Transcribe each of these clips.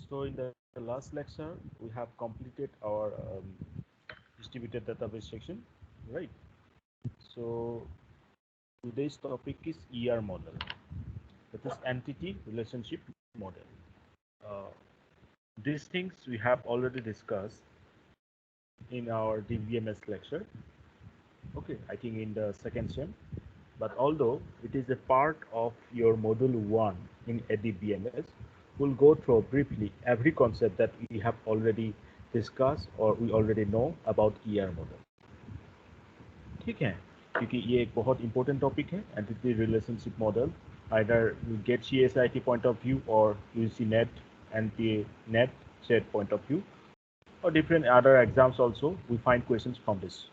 So in the last lecture, we have completed our distributed database section, right? So today's topic is ER model, that is entity relationship model. Uh, these things we have already discussed in our DBMS lecture. Okay, I think in the second sem. But although it is a part of your module 1 in ADBMS, we'll go through briefly every concept that we have already discussed or we already know about ER model. ठीक है, क्योंकि ये एक बहुत important topic है, entity relationship model. Either you get CSIT point of view or UC NET, NTA NET, SET point of view, or different other exams also, we find questions from this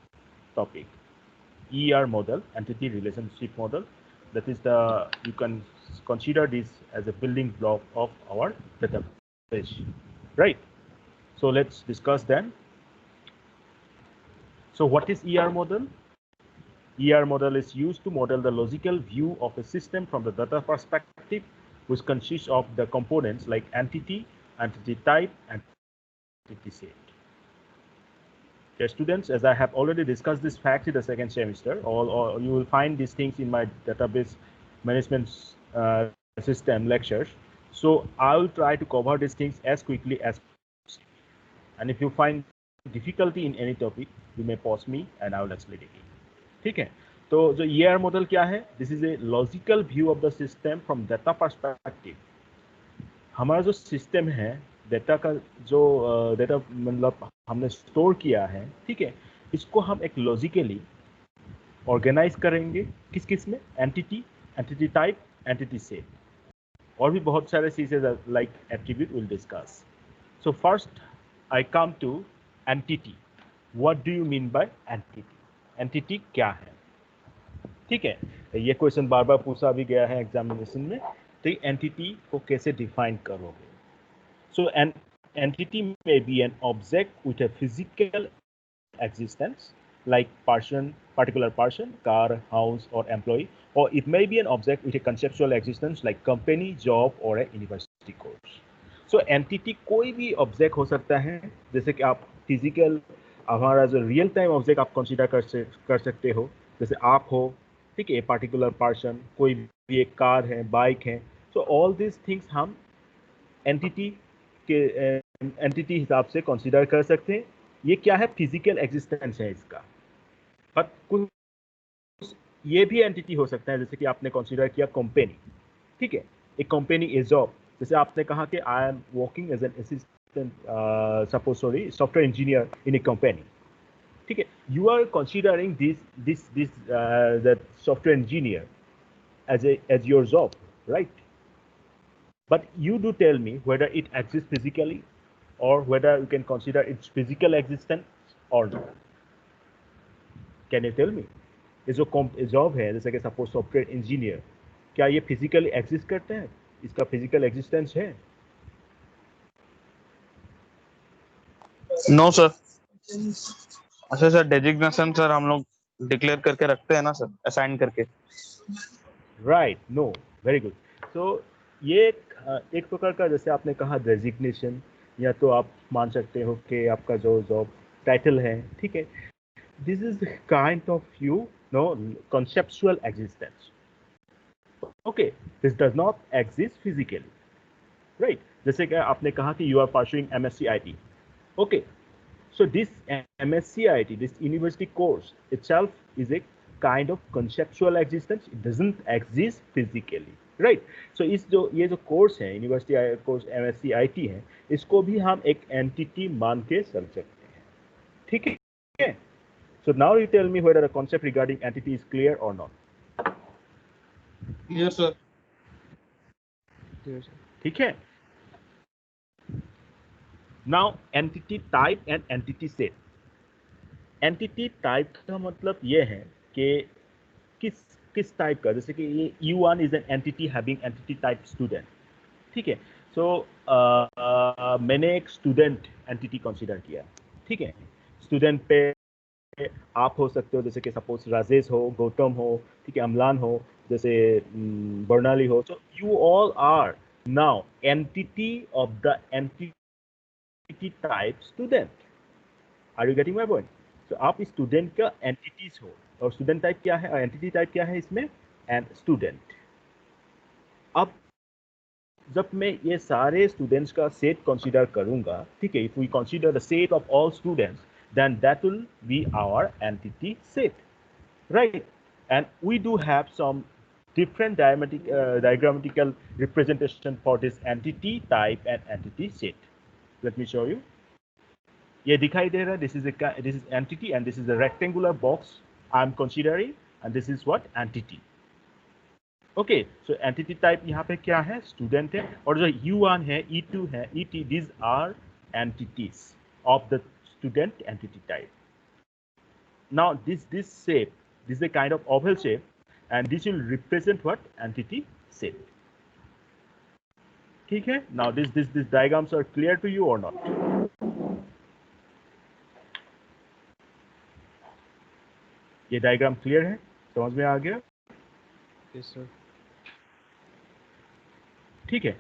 topic. ER model, entity relationship model, that is you can consider this as a building block of our database, right? So let's discuss then. So what is ER model? ER model is used to model the logical view of a system from the data perspective, which consists of the components like entity, entity type, and entity set. Okay, students, as I have already discussed this fact in the second semester, or you will find these things in my database management system lectures. So I will try to cover these things as quickly as possible. And if you find difficulty in any topic, you may pause me and I will explain it. ठीक है, तो जो ER model क्या है? This is a logical view of the system from data perspective. हमारा जो system है, data का जो डेटा मतलब हमने स्टोर किया है, ठीक है, इसको हम एक लॉजिकली ऑर्गेनाइज करेंगे किस किस में? Entity, entity type, entity set, और भी बहुत सारे चीजें like attribute will discuss. So first I come to entity. What do you mean by entity? Entity क्या है? ठीक है, ये क्वेश्चन बार बार पूछा भी गया है एग्जामिनेशन में. तो एंटिटी को कैसे डिफाइन करोगे? सो N entity may be an object with a physical existence, like particular person, car, house, or employee, or it may be an object with a conceptual existence, like company, job, or a university course. So entity कोई भी object हो सकता है, जैसे कि आप physical हमारा जो रियल टाइम ऑब्जेक्ट आप कंसीडर कर सकते हो, जैसे आप हो, ठीक है, पार्टिकुलर पर्सन, कोई भी एक कार है, बाइक है. सो ऑल दिस थिंग्स हम एंटिटी के एंटिटी हिसाब से कंसीडर कर सकते हैं. ये क्या है? फिजिकल एग्जिस्टेंस है इसका. बट कुछ ये भी एंटिटी हो सकता है, जैसे कि आपने कंसीडर किया कंपनी, ठीक है, एक कंपनी ए जॉब. जैसे आपने कहा कि I am working as an assistant, suppose sorry software engineer in a company, ठीक है. You are considering this that software engineer as your job, right? But you do tell me whether it exists physically or whether you can consider its physical existence or not. Can you tell me? ये जो job है, जैसे कि suppose software engineer, क्या ये physically exist करते हैं? इसका फिजिकल एग्जिस्टेंस है? No sir. अच्छा सर, डेजिग्नेशन सर हम लोग डिक्लेयर करके रखते हैं ना सर, असाइन करके. Right, no, very good. तो ये एक प्रकार का, जैसे आपने कहा डेजिग्नेशन, या तो आप मान सकते हो कि आपका जो जॉब टाइटल है, ठीक है, this is kind of you know conceptual existence. Okay, this does not exist physically, right? जैसे कि आपने कहा कि you are pursuing MSc IT. Okay, so this MSc IT, this university course itself is a kind of conceptual existence. It doesn't exist physically, right? So ये जो course है, university course MSc IT है, इसको भी हम एक entity मान के चल सकते हैं, ठीक है. So now you tell me whether the concept regarding entity is clear or not. Yes sir. ठीक है. Now entity type and entity set. Entity type का मतलब ये है कि किस टाइप का, जैसे कि ये U1 is an entity having entity type student, ठीक है. सो मैंने एक स्टूडेंट एंटिटी कंसीडर किया, ठीक है. स्टूडेंट पे आप हो सकते हो, जैसे कि सपोज राजेश हो, गौतम हो, ठीक है, अमलान हो, जैसे बर्नाली हो. So you all are Now entity of the entity type student. Are you getting my point? So आप स्टूडेंट का एंटिटीज हो, और स्टूडेंट टाइप क्या है, एंटिटी टाइप क्या है इसमें, एंड स्टूडेंट. अब जब मैं ये सारे स्टूडेंट्स का सेट कंसीडर करूंगा, ठीक है, if we consider the set of all students, then that will be our entity set, right? And we do have some different diagrammatical representation for this entity type and entity set. Let me show you. ये दिखाई दे रहा है, this is entity and this is a rectangular box I'm considering, and this is what entity. Okay, so entity type यहाँ पे क्या है, student है, और जो U1 है, E2 है, ET, these are entities of the student entity type. Now this shape, this is a kind of oval shape, and this will represent what, entity set. ठीक है. Now these diagrams are clear to you or not? ये diagram clear है, समझ में आ गया? Yes sir. ठीक है.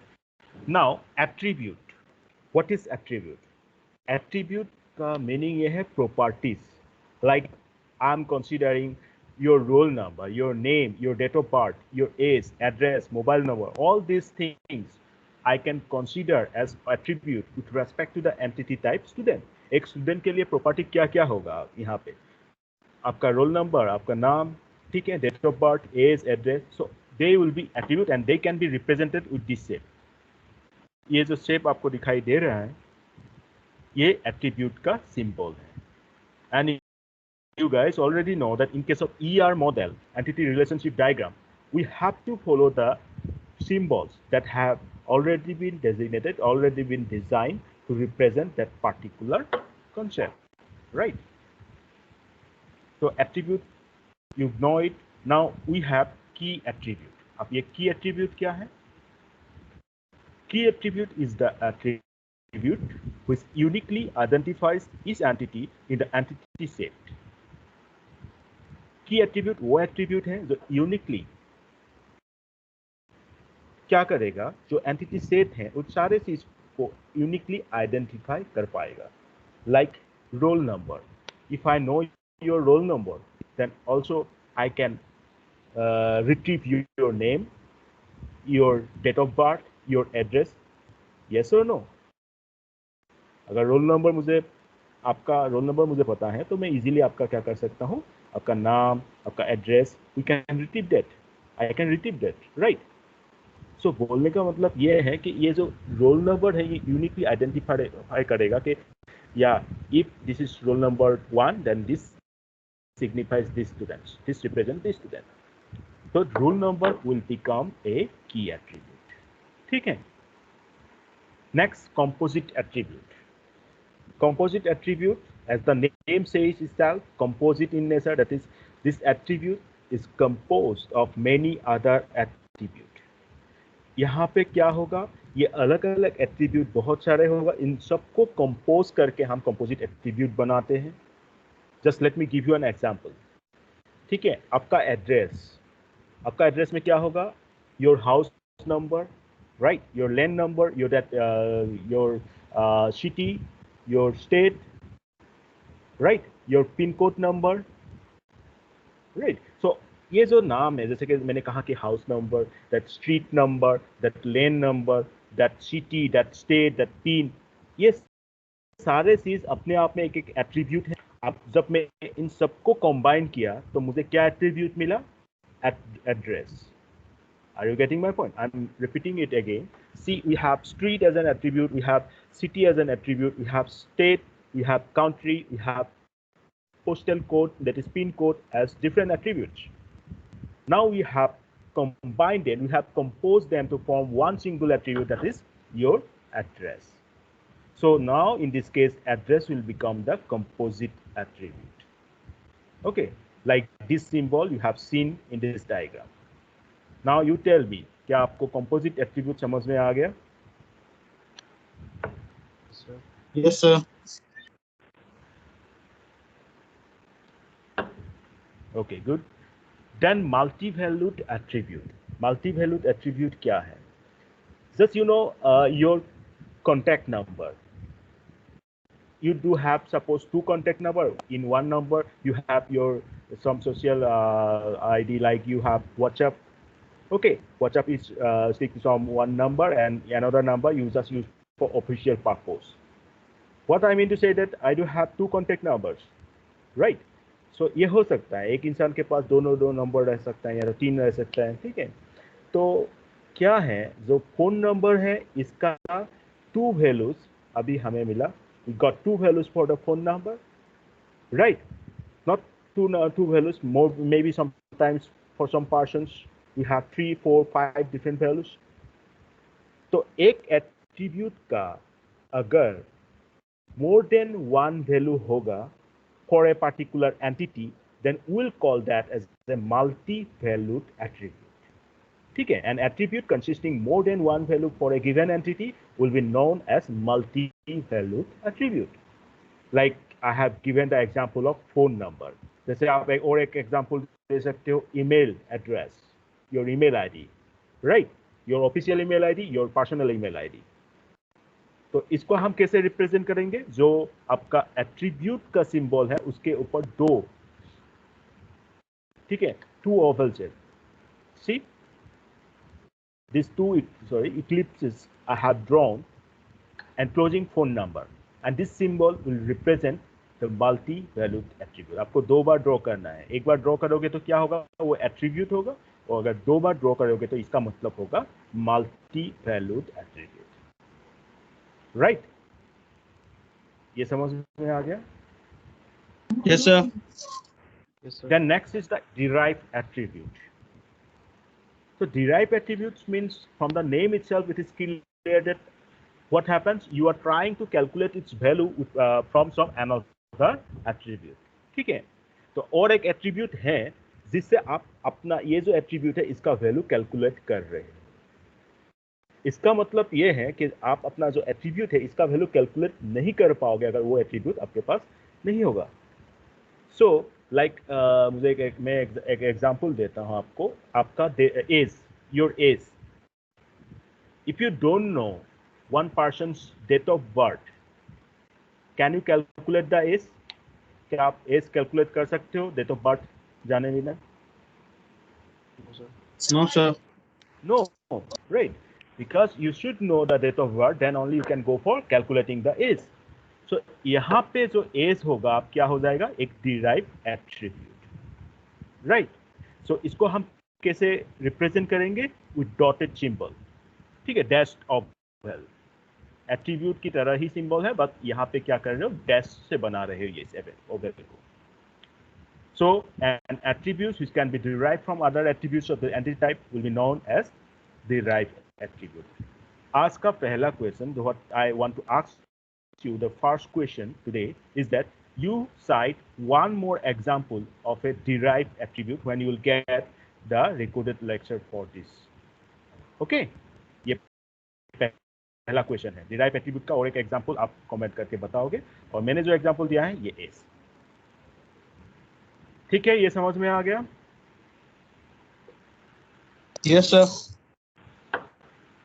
Now attribute. What is attribute? Attribute का मीनिंग ये है properties. Like I am considering your roll number, your name, your date of birth, your age, address, mobile number, all these things I can consider as attribute with respect to the entity type student. एक student के लिए property क्या क्या होगा यहाँ पे? आपका roll number, आपका नाम, ठीक है, date of birth, age, address. So they will be attribute and they can be represented with this shape. ये जो शेप आपको दिखाई दे रहा है, ये एट्रीब्यूट का सिंबल है. And you guys already know that in case of ER model, entity relationship diagram, we have to follow the symbols that have already been designated, already been designed to represent that particular concept, right? So attribute, you know it. Now we have key attribute. अब ये key attribute क्या है? Key attribute is the attribute which uniquely identifies each entity in the entity set. की attribute वो attribute है जो uniquely क्या करेगा, जो एंटिटी सेट है उस सारे चीज को यूनिकली आइडेंटिफाई कर पाएगा. Like roll number. If I know your roll number, then also I can retrieve your name, your date of birth, your address. Yes और नो? अगर रोल नंबर मुझे, आपका रोल नंबर मुझे पता है, तो मैं इजीली आपका क्या कर सकता हूँ, आपका नाम, आपका address, we can retrieve that, I can retrieve that, right? So बोलने का मतलब ये है कि ये जो रोल नंबर है, ये यूनिकली आइडेंटिफाई करेगा कि या if this is roll number 1, then this signifies this student, this represent this student. So roll number will become a key attribute. ठीक है. Next, composite attribute. Composite attribute, as the name says itself, composite in nature, that is, this attribute is composed of many other attributes. यहाँ पे क्या होगा, ये अलग अलग attribute बहुत सारे होगा, इन सबको कंपोज करके हम कंपोजिट एट्रीब्यूट बनाते हैं. Just let me give you an example. ठीक है, आपका एड्रेस में क्या होगा, your house number, right, your land number, your city, your state, right, your pin code number, right. So ये जो नाम है, जैसे कि मैंने कहा कि house number, that street number, that lane number, that city, that state, that pin, ये सारे चीज अपने आप में एक एक एट्रीब्यूट है. अब जब मैं इन सबको कंबाइन किया तो मुझे क्या एट्रीब्यूट मिला, address. Are you getting my point? I'm repeating it again. See, we have street as an attribute, we have city as an attribute, we have state, we have country, we have postal code, that is pin code, as different attributes. Now we have combined them, we have composed them to form one single attribute, that is your address. So now in this case, address will become the composite attribute. Okay, like this symbol you have seen in this diagram. Now you tell me, क्या आपको composite attribute समझ में आ गया? Yes sir. Okay, good. Then multi-valued attribute. Multi-valued attribute क्या है? Just your contact number. You do have suppose two contact number. In one number you have your some social ID, like you have WhatsApp. Okay, WhatsApp is sticks from one number, and another number you just use for official purpose. What I mean to say that I do have two contact numbers, right? So ये हो सकता है, एक इंसान के पास दोनों दो number रह सकता है या तो तीन रह सकता है, ठीक है। तो क्या है, जो फोन नंबर है इसका टू वैल्यूज अभी हमें मिला. We got two values for the phone number, right? Not two values, more maybe sometimes for some persons we have 3, 4, 5 different values. तो एक एट्रीब्यूट का अगर more than one value होगा for a particular entity, then we'll call that as a multi-valued attribute. ठीक है, an attribute consisting more than one value for a given entity will be known as multi-valued attribute. Like I have given the example of phone number. जैसे आप एक और एक example दे सकते हो, email address, your email ID, right? Your official email ID, your personal email ID. तो इसको हम कैसे रिप्रेजेंट करेंगे? जो आपका एट्रीब्यूट का सिंबल है उसके ऊपर दो, ठीक है, टू ओवल्स है. सी these two eclipses I have drawn enclosing phone number, and this symbol will represent the multi-valued attribute. आपको दो बार ड्रॉ करना है. एक बार ड्रॉ करोगे तो क्या होगा, वो एट्रीब्यूट होगा, और अगर दो बार ड्रॉ करोगे तो इसका मतलब होगा मल्टी-वैल्यूड एट्रीब्यूट, राइट? ये समझ में आ गया? Yes, sir. Yes, sir. Then next is the derived attribute. So derived attributes means from the name itself it is clear that what happens, you are trying to calculate its value from some another attribute. ठीक है, तो और एक attribute है जिससे आप अपना ये जो attribute है इसका value calculate कर रहे हैं. इसका मतलब ये है कि आप अपना जो attribute है इसका value calculate नहीं कर पाओगे अगर वो attribute आपके पास नहीं होगा. So like मुझे मैं एक एग्जांपल देता हूँ आपको. आपका age, your age, if you don't know one person's date of birth, can you calculate the age? क्या आप एज कैलकुलेट कर सकते हो डेट ऑफ बर्थ जाने बिना? No, sir. No, right? Because you should know the date of birth, then only you can go for calculating the age. So यहाँ पे जो एज होगा आप क्या हो जाएगा, एक डिराइव्ड एट्रीब्यूट, राइट? सो इसको हम कैसे रिप्रेजेंट करेंगे? विद डॉटेड सिंबल, ठीक है, डैश ऑफ वेल. एट्रीब्यूट की तरह ही सिंबल है, बट यहाँ पे क्या कर रहे हो, डैश से बना रहे हो ये ओवेल को. So an attribute which can be derived from other attributes of the entity type will be known as derived attribute. आज का पहला क्वेश्चन जो I want to ask you, the first question today is that you cite one more example of a derived attribute when you will get the recorded lecture for this. Okay, ये पहला question है. Derive attribute का और एक example आप comment करके बताओगे, और मैंने जो एग्जांपल दिया है ये एस. ठीक है, ये समझ में आ गया? Yes, sir.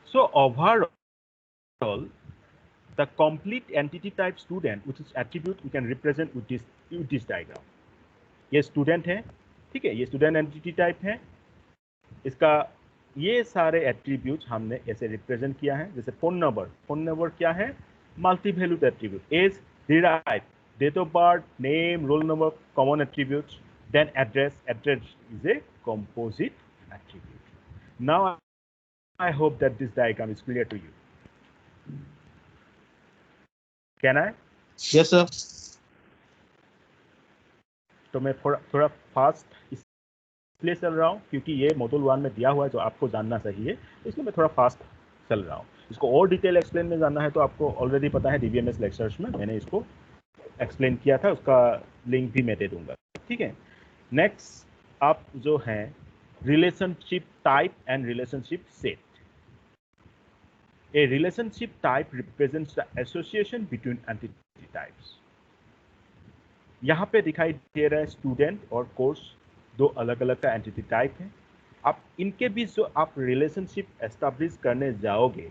So overall, the complete entity type student, which is attribute, we can represent with this diagram. ये स्टूडेंट है, ठीक है, ये स्टूडेंट एंटिटी टाइप है. इसका ये सारे एट्रीब्यूट्स हमने ऐसे रिप्रेजेंट किया है. जैसे फोन नंबर क्या है, multi valued attribute. Age derive, date of birth, name, roll number, common attributes. Then address is a composite attribute. Now I hope that this diagram is clear to you. Can I? Yes, sir. तो मैं थोड़ा fast इसलिए चल रहा हूँ क्योंकि ये module 1 में दिया हुआ है जो आपको जानना चाहिए, इसलिए मैं थोड़ा फास्ट चल रहा हूँ. इसको और डिटेल एक्सप्लेन में जानना है तो आपको ऑलरेडी पता है, DBMS लेक्चर्स में मैंने इसको एक्सप्लेन किया था, उसका लिंक भी मैं दे दूंगा. ठीक है, नेक्स्ट आप जो है relationship type and relationship set. A relationship type represents the association between entity types. यहाँ पे दिखाई दे रहा है स्टूडेंट और कोर्स, दो अलग अलग का एंटिटी टाइप है. आप इनके बीच जो आप रिलेशनशिप एस्टैब्लिश करने जाओगे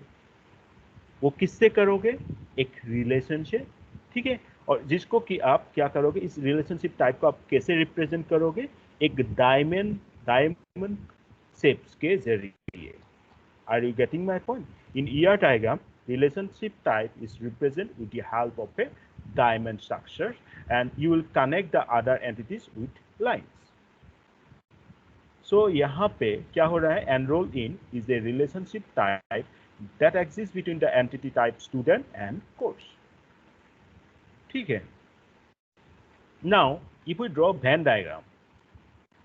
वो किससे करोगे? एक रिलेशनशिप, ठीक है। और जिसको कि आप क्या करोगे, इस रिलेशनशिप टाइप को आप कैसे रिप्रेजेंट करोगे? एक डायमंड शेप्स के जरिए। Are you getting my point? In ER diagram, relationship type is represented with the help of a diamond structure, and you will connect the other entities with lines. So यहाँ पे क्या हो रहा है? Enroll in is a relationship type that exists between the entity type student and course. ठीक है। Now, if we draw Venn diagram,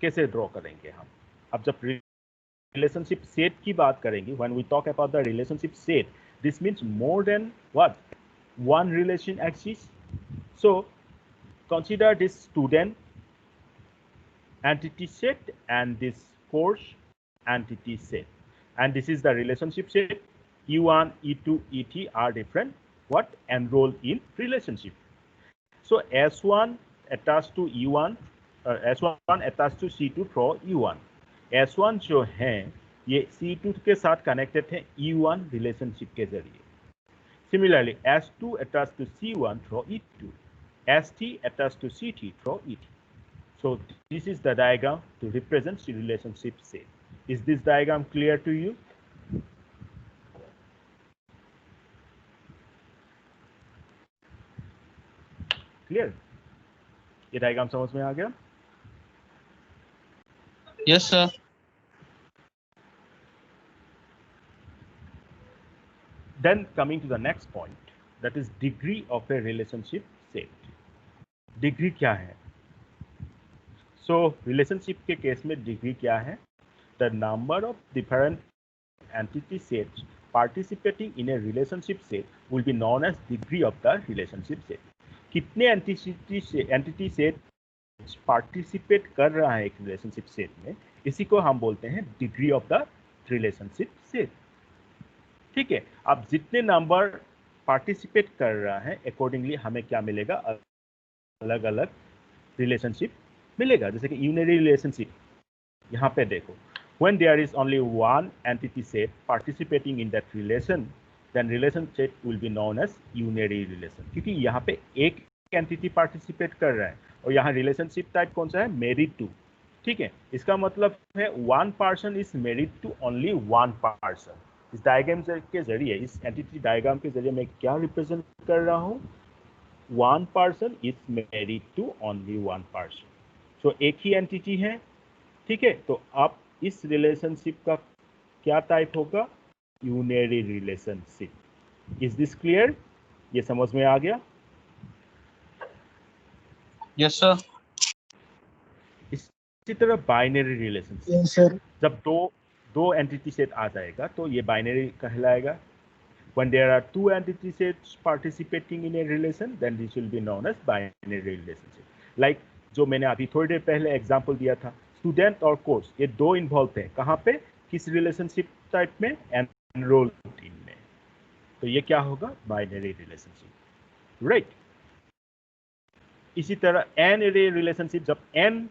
कैसे draw करेंगे हम? अब जब रिलेशनशिप सेट की बात करेंगे, when we talk about the relationship set, this means more than what? One relation exists. So consider this student entity set and this course entity set, and this is the relationship set. E1, E2, Et are different what? Enrolled in relationship. So S1 attached to E1, S1 attached to C2 through E1. S1 जो है ये C2 के साथ connected है E1 relationship के जरिए। Similarly, S2 attached to C1 through E2, ST attached to CT through ET. So this is the diagram to represent the relationship set. Is this diagram clear to you? Clear? ये diagram समझ में आ गया? Yes, sir. Then coming to the next point, that is degree of a relationship set. Degree क्या है? So relationship के case में degree क्या है? The number of different entity sets participating in a relationship set will be known as degree of the relationship set. कितने entity set participate कर रहा है एक relationship set में, इसी को हम बोलते हैं degree of the relationship set. ठीक है। अब जितने नंबर पार्टिसिपेट कर रहा है अकॉर्डिंगली हमें क्या मिलेगा? अलग अलग रिलेशनशिप मिलेगा। जैसे कि यूनरी रिलेशनशिप, यहाँ पे देखो, when there is only one entity set participating in that relation, then relationship will be known as unary relation, क्योंकि यहाँ पे एक एंटिटी पार्टिसिपेट कर रहा है और यहाँ रिलेशनशिप टाइप कौन सा है? Married to. ठीक है, इसका मतलब है one person is married to only one person. इस डायग्राम के जरिए, इस एंटिटी डायग्राम के जरिए मैं क्या रिप्रेजेंट कर रहा हूँ? One person is married to only one person. So एक ही एंटिटी है, ठीक है। तो आप इस रिलेशनशिप का क्या टाइप होगा? Unary relationship. Is this clear? ये समझ में आ गया? Yes, sir. इसी तरह बाइनरी रिलेशनशिप, Yes, sir. जब दो एंटिटी सेट आ जाएगा तो ये बाइनरी कहलाएगा। When there are two entity sets participating in a relation, then this will be known as binary relationship. Like जो मैंने अभी थोड़ी देर पहले एग्जांपल दिया था, स्टूडेंट और कोर्स, ये दो इन्वॉल्व हैं। कहाँ पे? किस रिलेशनशिप टाइप में? एनरोल टीम में। तो ये क्या होगा? Binary relationship, right. इसी तरह एन एरे रिलेशनशिप, जब एन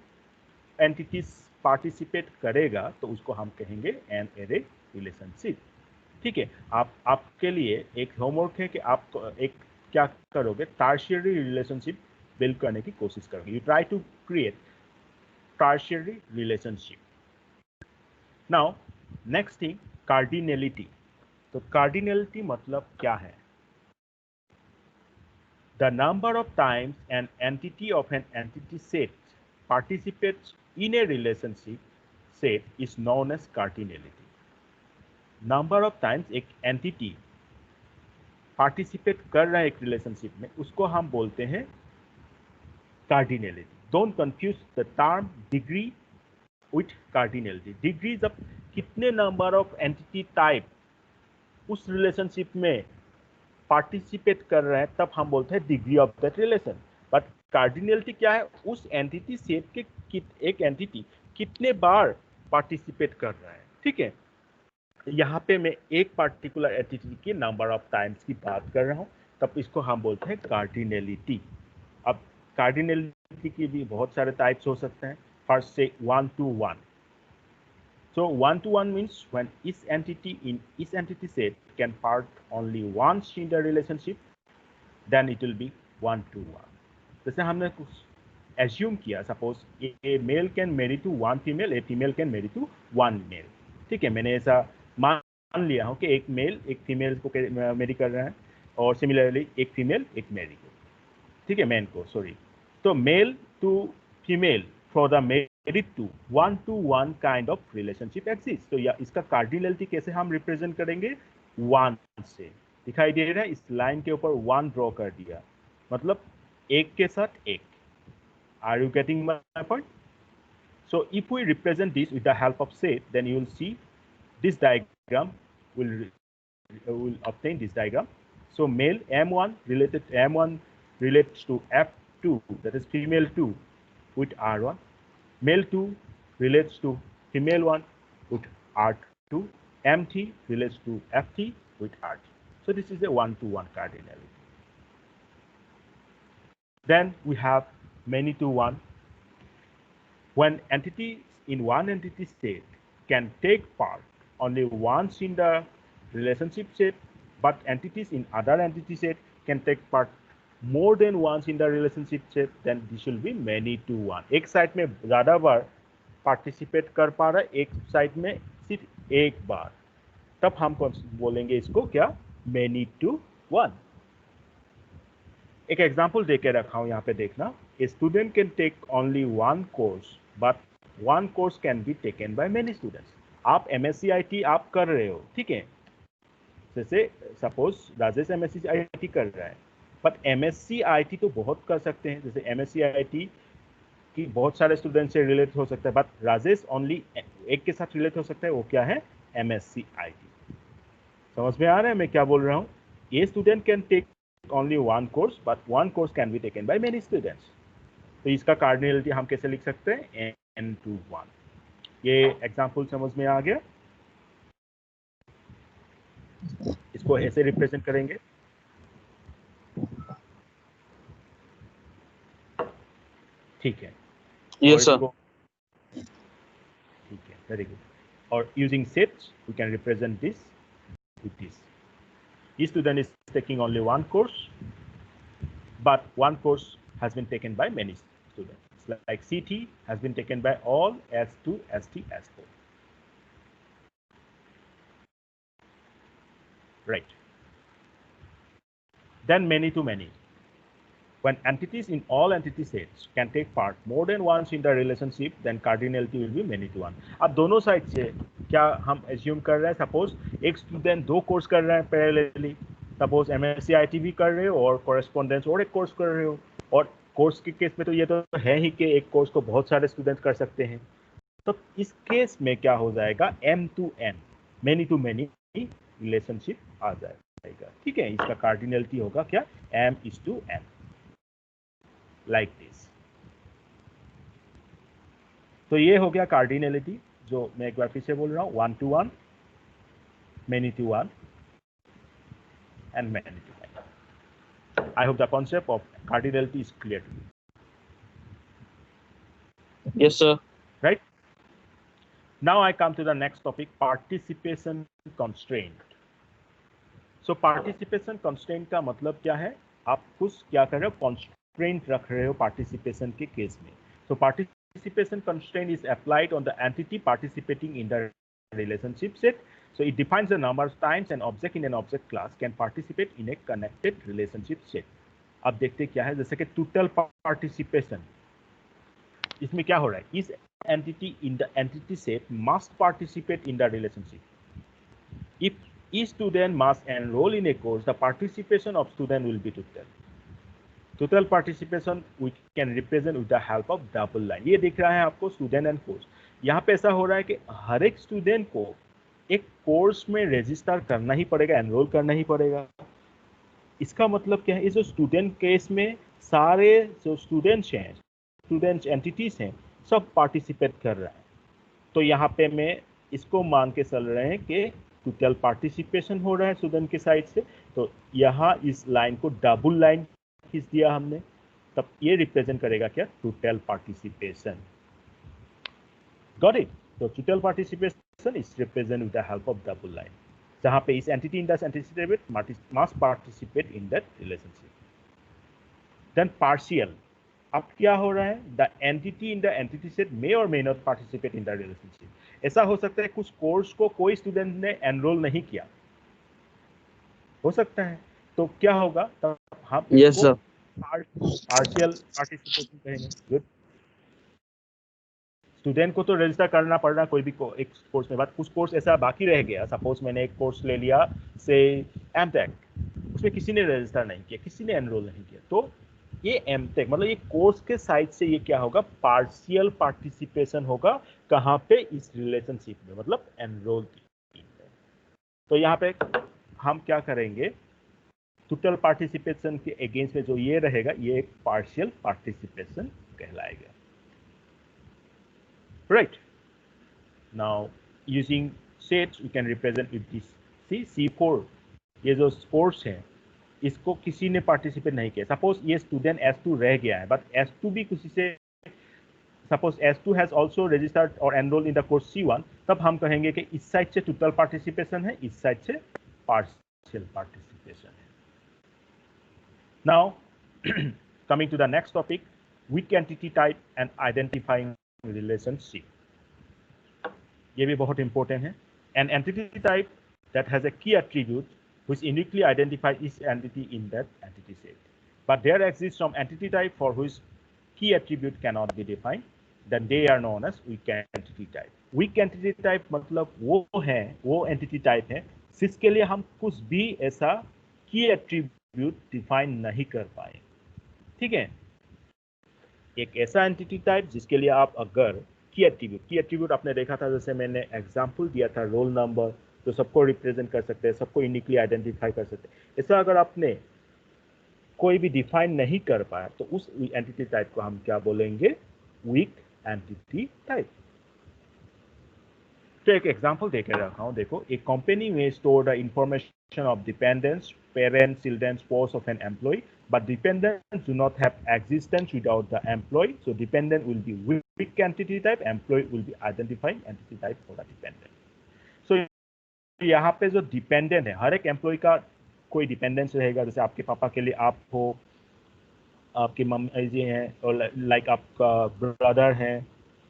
एंटिटीज पार्टिसिपेट करेगा तो उसको हम कहेंगे एन एरे रिलेशनशिप। ठीक है। आपके लिए एक होमवर्क है कि आप एक क्या करोगे? टर्शियरी रिलेशनशिप बिल्ड करने की कोशिश करोगे। You try to create tertiary relationship. Now next thing, cardinality. तो कार्डिनलिटी मतलब क्या है? The number of times an entity of an entity set participates in a relationship set is known as cardinality. Number of times एक entity participate कर रहा है एक relationship में, उसको हम बोलते हैं cardinality. Don't confuse the term degree with cardinality. Degree जब कितने नंबर ऑफ एंटिटी टाइप उस रिलेशनशिप में पार्टिसिपेट कर रहे हैं तब हम बोलते हैं degree of that relation. But cardinality क्या है? उस एंटिटी सेट के एक एंटिटी कितने बार पार्टिसिपेट कर रहा है। ठीक है, यहाँ पे मैं एक पार्टिकुलर एंटिटी के नंबर ऑफ टाइम्स की बात कर रहा हूँ, तब इसको हम बोलते हैं कार्डिनलिटी। अब कार्डिनलिटी की भी बहुत सारे टाइप्स हो सकते हैं। फर्स्ट से 1 to 1, So one-to-one means when each entity in each entity set can part only once in the relationship, then it will be one-to-one. जैसे हमने कुछ assume किया, suppose a male can marry to one female, a female can marry to one male. ठीक है, मैंने ऐसा मान लिया हूँ कि एक मेल एक फीमेल को मैरी कर रहा है और सिमिलरली एक फीमेल एक मेरी को, ठीक है, मैन को, सॉरी. तो male to female for the married to one kind of relationship exist. तो या इसका कार्डिनलिटी कैसे हम रिप्रेजेंट करेंगे? वन से. दिखाई दे रहा है, इस लाइन के ऊपर वन ड्रॉ कर दिया, मतलब एक के साथ एक. Are you getting my point? So if we represent this with the help of set, then you will see this diagram will obtain this diagram. So male M1 relates to F2, that is female 2 with R1. Male 2 relates to female 1 with R2. M3 relates to F3 with R3. So this is a one-to-one cardinality. Then we have many to one. When entities in one entity set can take part only once in the relationship set, but entities in other entity set can take part more than once in the relationship set, then this will be many to one. एक side में ज्यादा बार participate कर पा रहा है, एक side में सिर्फ एक बार, तब हम बोलेंगे इसको क्या? many to one. एक एग्जांपल देके रखा हूं, यहाँ पे देखना. A student can take only one course, but one course can be taken by many students. आप MSc आप कर रहे हो, ठीक है, जैसे सपोज राजेश MSc कर रहा है, बट MSc तो बहुत कर सकते हैं. जैसे MSc की बहुत सारे स्टूडेंट से रिलेट हो सकता है, बट राजेश ओनली एक के साथ रिलेट हो सकता है. वो क्या है? MSc. समझ में आ रहा है मैं क्या बोल रहा हूँ? A student can take only one course, but one course can be taken by many students. तो इसका कार्डिनलिटी हम कैसे लिख सकते हैं? n/1. ये एग्जाम्पल समझ में आ गया? इसको ऐसे रिप्रेजेंट करेंगे. ठीक है. Yes sir. ठीक है, वेरी गुड. और using sets we can represent this with this. Each student is taking only one course, but one course has been taken by many students. Like CT has been taken by all S2, ST, S4. Right. Then many to many. When entities in all entity sets can take part more than once in the relationship, then cardinality will be many to one. अब दोनों side से क्या हम assume कर रहे हैं? Suppose एक student दो कोर्स कर रहे हैं पैरेलली, सपोज MSc भी कर रहे हो और कॉरेस्पॉन्डेंस और एक कोर्स कर रहे हो. और कोर्स के केस में तो ये तो है ही कि एक कोर्स को बहुत सारे स्टूडेंट कर सकते हैं. तो इस केस में क्या हो जाएगा? M2N, many to many relationship आ जाएगा. ठीक है, इसका कार्डिनलिटी होगा क्या? M/N. like this. तो ये हो गया कार्डिनलिटी, जो मैं एक बार फिर से बोल रहा हूँ, one to one, many to one and many to many. I hope the concept of cardinality is clear to you. Yes sir. Right. Now I come to the next topic, participation constraint. So participation constraint का मतलब क्या है? आप कुछ क्या कर रहे हो? कंस्ट्रेंट रख रहे हो पार्टिसिपेशन के केस में. सो participation constraint is applied on the entity participating in the relationship set. So it defines the number of times an object in an object class can participate in a connected relationship set. अब देखते क्या है, जैसे कि total participation. इसमें क्या हो रहा है? Each entity in the entity set must participate in the relationship. If each student must enroll in a course, the participation of student will be total. Total participation we can represent with the help of double line. ये दिख रहा है आपको student and course. यहाँ पे ऐसा हो रहा है कि हर एक स्टूडेंट को एक कोर्स में रजिस्टर करना ही पड़ेगा, एनरोल करना ही पड़ेगा. इसका मतलब क्या है? इस जो स्टूडेंट केस में सारे जो स्टूडेंट्स हैं, स्टूडेंट्स एंटिटीज हैं, सब पार्टिसिपेट कर रहे हैं. तो यहाँ पे मैं इसको मान के चल रहे हैं कि टोटल पार्टिसिपेशन हो रहा है स्टूडेंट के साइड से. तो यहाँ इस लाइन को डबल लाइन खींच दिया हमने, तब ये रिप्रेजेंट करेगा क्या? Total participation. Got it? तो total participation is represented with the help of double line, जहाँ पे इस entity in the entity type must participate in that relationship. Then partial, अब क्या हो रहा है? The entity in the entity set may or may not participate in the relationship. ऐसा हो सकता है कुछ कोर्स को कोई स्टूडेंट ने एनरोल नहीं किया, हो सकता है, तो क्या होगा? तब हम इसको पार्शियल पार्टिसिपेशन कहेंगे. गुड. स्टूडेंट को तो रजिस्टर करना पड़ना कोई भी एक कोर्स में, बात कुछ कोर्स ऐसा बाकी रह गया. सपोज मैंने एक कोर्स ले लिया से एमटेक, उसमें किसी ने रजिस्टर नहीं किया, किसी ने एनरोल नहीं किया, तो ये एमटेक मतलब ये कोर्स के साइड से ये क्या होगा? पार्शियल पार्टिसिपेशन होगा. कहाँ पे? इस रिलेशनशिप में, मतलब एनरोल की. तो यहाँ पे हम क्या करेंगे? टोटल पार्टिसिपेशन के अगेंस्ट में जो ये रहेगा, ये एक पार्शियल पार्टिसिपेशन कहलाएगा. Right. Now, using sets, we can represent with this. See, C4, ये जो कोर्स है, इसको किसी ने पार्टिसिपेट नहीं किया. सपोज ये स्टूडेंट S2 रह गया है, बट S2 भी किसी से, suppose S2 has also registered और enrol in the course C1, तब हम कहेंगे कि इस साइड से टोटल पार्टिसिपेशन है, इस साइड से पार्शियल पार्टिसिपेशन है. Now coming to the next topic, weak entity type and identifying relationship. ये भी बहुत important है. An entity type that has a key attribute which uniquely identifies each entity in that entity set. But there exists some entity type for which key attribute cannot be defined. Then they are known as weak entity type. Weak entity type मतलब वो entity type है जिसके लिए हम कुछ भी ऐसा key attribute define नहीं कर पाए. ठीक है. एक ऐसा एंटिटी टाइप जिसके लिए आप अगर की एट्रीब्यूट आपने देखा था, जैसे मैंने एग्जांपल दिया था रोल नंबर, तो सबको रिप्रेजेंट कर सकते हैं, सबको यूनिकली आइडेंटिफाई कर सकते हैं. ऐसा अगर आपने कोई भी डिफाइन नहीं कर पाया तो उस एंटिटी टाइप को हम क्या बोलेंगे? Week entity type. तो एक एग्जांपल देकर रखा हूं. देखो, एक कंपनी में store the information of dependents, parents, children, sports of an employ, but dependents do not have existence without the employee. So dependent will be weak entity type, employee will be identifying entity type for the dependent. So यहाँ पे जो dependent है, हर एक employ का कोई dependence रहेगा. जैसे आपके पापा के लिए आप हो, आपकी मम्मी जी हैं, और लाइक आपका ब्रदर है.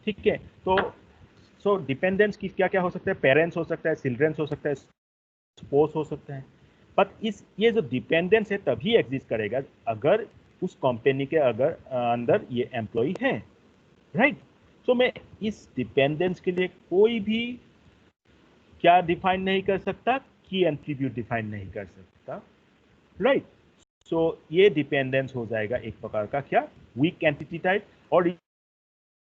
ठीक है. तो सो डिपेंडेंस की क्या क्या हो सकता है? पेरेंट्स हो सकता है, चिल्ड्रंस हो सकता है, स्पोर्ट्स हो सकता है. बट ये जो डिपेंडेंस है तभी एग्जिस्ट करेगा अगर उस कंपनी के अंदर ये एम्प्लॉय है. राइट. सो मैं इस डिपेंडेंस के लिए कोई भी क्या डिफाइन नहीं कर सकता? की एट्रीब्यूट डिफाइन नहीं कर सकता. राइट. सो ये डिपेंडेंस हो जाएगा एक प्रकार का क्या? Week entity type. और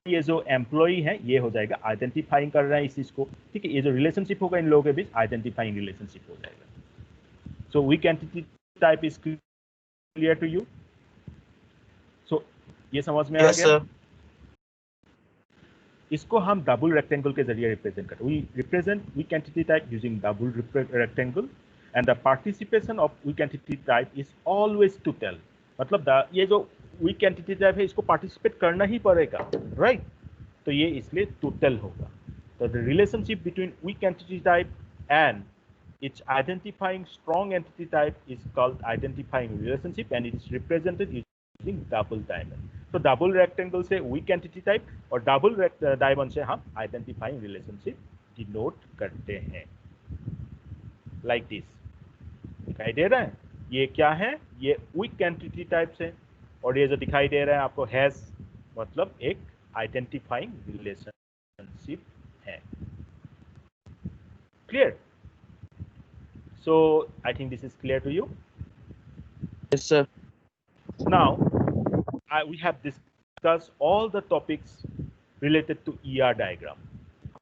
ये जो एम्प्लॉय है ये हो जाएगा आइडेंटिफाइंग कर रहा है इस चीज को. ठीक है. ये जो रिलेशनशिप होगा इन लोगों के बीच, आइडेंटिफाइंग रिलेशनशिप हो जाएगा. So weak entity type is clear to you? So ये समझ में आ गया? इसको हम डबल रेक्टेंगल के जरिए रिप्रेजेंट करते हैं. We represent weak entity type using double rectangle, and the participation of weak entity type is always total. मतलब ये जो weak entity type है इसको पार्टिसिपेट करना ही पड़ेगा. राइट. तो ये इसलिए टोटल होगा. तो the relationship between weak entity type and its identifying strong entity type is called identifying relationship, and it is represented using double diamond. तो डबल रेक्टेंगल से वीक एंटिटी टाइप और डबल डायमंड से हम identifying relationship denote करते हैं. Like this. दिखाई दे रहा है? ये क्या है? ये वीक एंटिटी टाइप से. और ये जो दिखाई दे रहा है आपको हैज, मतलब एक आइडेंटिफाइंग रिलेशनशिप है. Clear? So I think this is clear to you. Yes, sir. Now we have discussed all the topics related to ER diagram.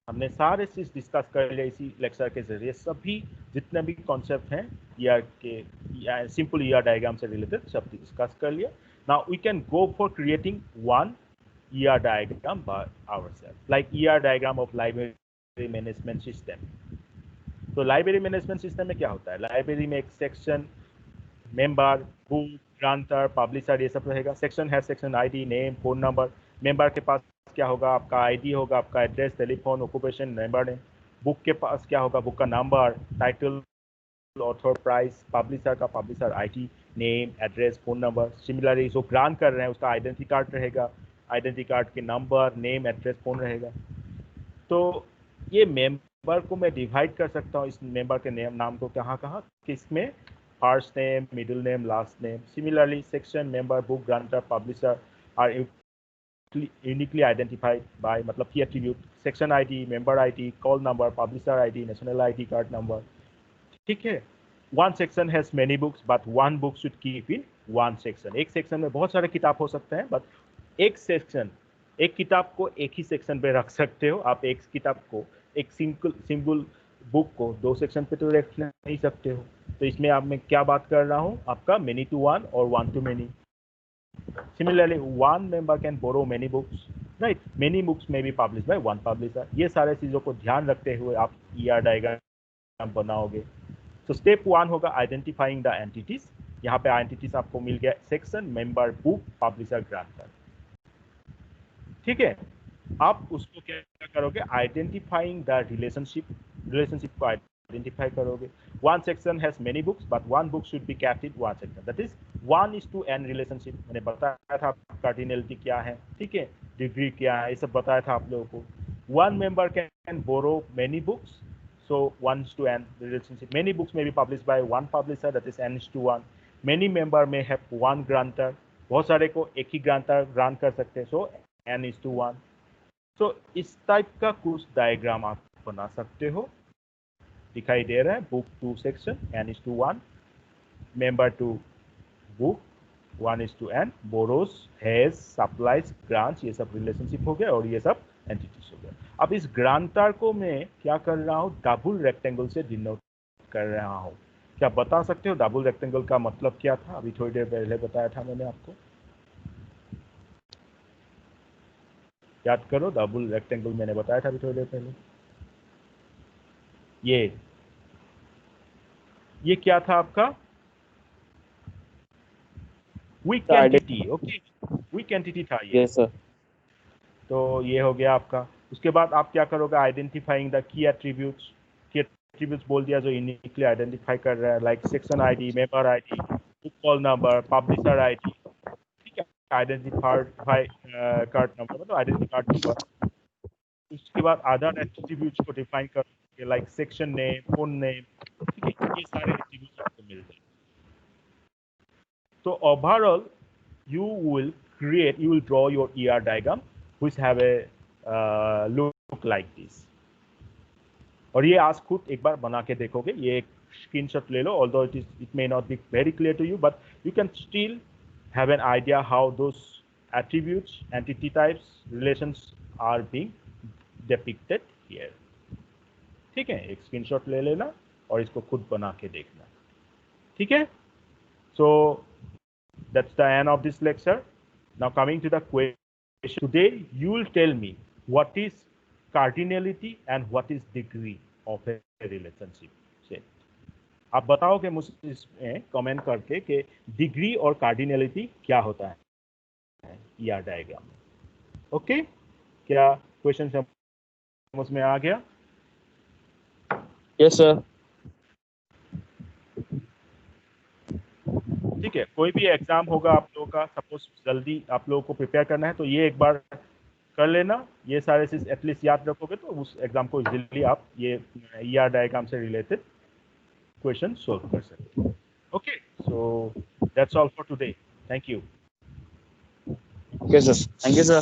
हमने सारे चीज डिस्कस कर लिया इसी लेक्चर के जरिए. सभी जितने भी कॉन्सेप्ट हैं ER के, सिंपल ER डायग्राम से रिलेटेड सब डिस्कस कर लिया. Now we can go for creating one ER diagram by ourselves, like ER diagram of library management system. तो लाइब्रेरी मैनेजमेंट सिस्टम में क्या होता है? लाइब्रेरी में एक section, member, book, grantor, publisher, ये सब रहेगा. सेक्शन है section ID, name, phone number. Member के पास क्या होगा? आपका आईडी होगा, आपका address, telephone, occupation, member name. Book के पास क्या होगा, बुक का number, title, author, price, publisher का publisher ID, name, address, phone number. Similarly जो ग्रांट कर रहे हैं उसका आइडेंटिटी कार्ड रहेगा, आइडेंटिटी कार्ड के नंबर, नेम, एड्रेस, फोन रहेगा। तो ये मेंबर को मैं डिवाइड कर सकता हूँ, इस मेंबर के नाम को कहाँ कहाँ, किसमें, first name, middle name, last name. Similarly section, member, book grantor, publisher are uniquely identified by मतलब की attribute, section ID, member ID, call number, publisher ID, national ID card number. ठीक है। One section has many books but one book should keep in one section. एक section में बहुत सारे किताब हो सकते हैं, बट एक सेक्शन, एक किताब को एक ही सेक्शन पे रख सकते हो आप। एक किताब को, एक सिंगल बुक को दो सेक्शन पे तो रख नहीं सकते हो। तो इसमें आप मैं क्या बात कर रहा हूँ, आपका मेनी टू वन और one two many. Similarly, one member can borrow many books, right? Many books may be published by one publisher. ये सारे चीज़ों को ध्यान रखते हुए आप ER डायग्राम बनाओगे। तो स्टेप 1 होगा आइडेंटिफाइंग द एंटिटीज। यहाँ पे एंटिटीज आपको मिल गया, section, member, book, publisher, grantor. ठीक है। आप उसको क्या करोगे, आइडेंटिफाइंग द रिलेशनशिप को आइडेंटिफाई करोगे। One section has many books but one book should be kept in one section, that is 1:n relationship. मैंने बताया था कार्डिनलिटी क्या है, ठीक है, डिग्री क्या है, ये सब बताया था आप लोगों को। One member can borrow many books, so 1:n relationship. Many books may be published by one publisher, that is n:1. Many member may have one grantor, बहुत सारे को एक ही ग्रांटर ग्रांट कर सकते हैं, so n:1. तो इस टाइप का कुछ डायग्राम आप बना सकते हो। दिखाई दे रहा है, book to section, n:1, member to book 1:n, borrows, has, supplies, grants, ये सब रिलेशनशिप हो गए और ये सब एंटिटीज हो गए। अब इस ग्रांटर को मैं क्या कर रहा हूँ, डबल रेक्टेंगल से डिनोट कर रहा हूँ। क्या बता सकते हो डबल रेक्टेंगल का मतलब क्या था? अभी थोड़ी देर पहले बताया था मैंने आपको, याद करो, डबल रेक्टेंगल मैंने बताया था अभी थोड़ी देर पहले। ये क्या था आपका, weak entity. Okay, weak entity था ये। Yes sir. तो ये हो गया आपका। उसके बाद आप क्या करोगे, आइडेंटिफाइंग द की एट्रीब्यूट्स। की एट्रीब्यूट्स बोल दिया जो यूनिकली आइडेंटिफाई कर रहा है, like section ID, member ID, book call number, publisher ID, ठीक है, आइडेंटिफाई कार्ड नंबर, मतलब आइडेंटिटी कार्ड नंबर। उसके बाद अदर एट्रीब्यूट्स को डिफाइन करोगे, like section name, phone name, ठीक है, ये सारे एट्रीब्यूट्स आपको मिल जाएंगे। तो overall you will draw your ER diagram which have a look like this. और ये आज खुद एक बार बना के देखोगे, ये एक स्क्रीनशॉट ले लो, although it may not be very clear to you, but you can still have an idea how those attributes, entity types, relations are being depicted here. ठीक है, एक स्क्रीनशॉट ले लेना और इसको खुद बना के देखना। ठीक है, so that's the end of this lecture. Now coming to the question, today you will tell me what is cardinality and what is degree of a relationship. आप बताओगे मुझे इसमें कमेंट करके कि डिग्री और कार्डिनलिटी क्या होता है ER डायग्राम में। ओके, क्या क्वेश्चन समझ में आ गया? Yes sir. ठीक है, कोई भी एग्जाम होगा आप लोगों का, सपोज जल्दी आप लोगों को प्रिपेयर करना है तो ये एक बार कर लेना, ये सारे चीज एटलीस्ट याद रखोगे तो उस एग्जाम को इजीली आप ये ER डायग्राम से रिलेटेड क्वेश्चन सॉल्व कर सकते हो। Okay, so that's all for today, thank you. Okay sir, thank you sir.